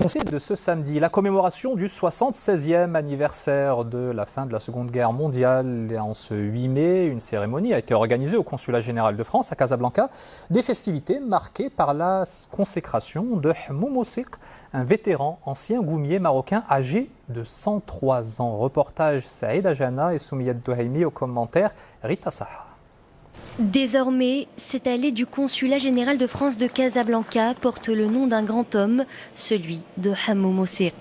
annoncé de ce samedi la commémoration du 76e anniversaire de la fin de la Seconde Guerre mondiale. Et en ce 8 mai, une cérémonie a été organisée au Consulat général de France à Casablanca. Des festivités marquées par la consécration de Hamoum Ossiq, un vétéran ancien goumier marocain âgé de 103 ans. Reportage Saïd Ajana et Soumiyat Douhaimi au commentaire Rita Saha. Désormais, cette allée du Consulat général de France de Casablanca porte le nom d'un grand homme, celui de Hamoum Ossiq.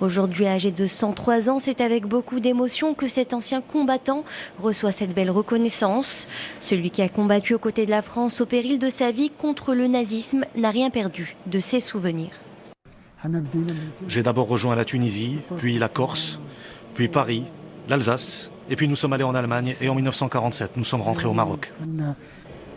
Aujourd'hui âgé de 103 ans, c'est avec beaucoup d'émotion que cet ancien combattant reçoit cette belle reconnaissance. Celui qui a combattu aux côtés de la France au péril de sa vie contre le nazisme n'a rien perdu de ses souvenirs. J'ai d'abord rejoint la Tunisie, puis la Corse, puis Paris, l'Alsace. Et puis nous sommes allés en Allemagne et en 1947, nous sommes rentrés au Maroc.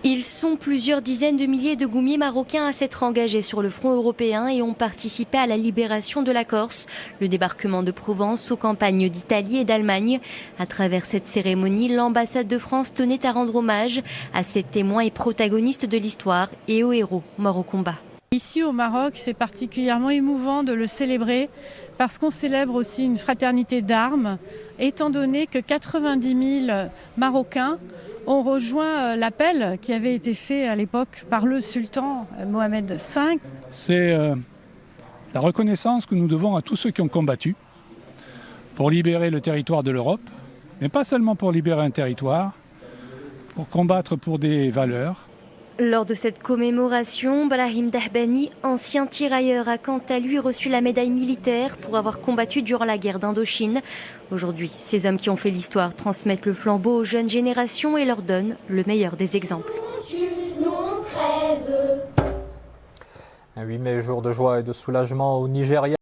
Ils sont plusieurs dizaines de milliers de goumiers marocains à s'être engagés sur le front européen et ont participé à la libération de la Corse, le débarquement de Provence aux campagnes d'Italie et d'Allemagne. À travers cette cérémonie, l'ambassade de France tenait à rendre hommage à ces témoins et protagonistes de l'histoire et aux héros morts au combat. Ici au Maroc, c'est particulièrement émouvant de le célébrer parce qu'on célèbre aussi une fraternité d'armes, étant donné que 90 000 Marocains ont rejoint l'appel qui avait été fait à l'époque par le sultan Mohamed V. C'est la reconnaissance que nous devons à tous ceux qui ont combattu pour libérer le territoire de l'Europe, mais pas seulement pour libérer un territoire, pour combattre pour des valeurs. Lors de cette commémoration, Brahim Dahbani, ancien tirailleur, a quant à lui reçu la médaille militaire pour avoir combattu durant la guerre d'Indochine. Aujourd'hui, ces hommes qui ont fait l'histoire transmettent le flambeau aux jeunes générations et leur donnent le meilleur des exemples. Un 8 mai, jour de joie et de soulagement au Nigeria.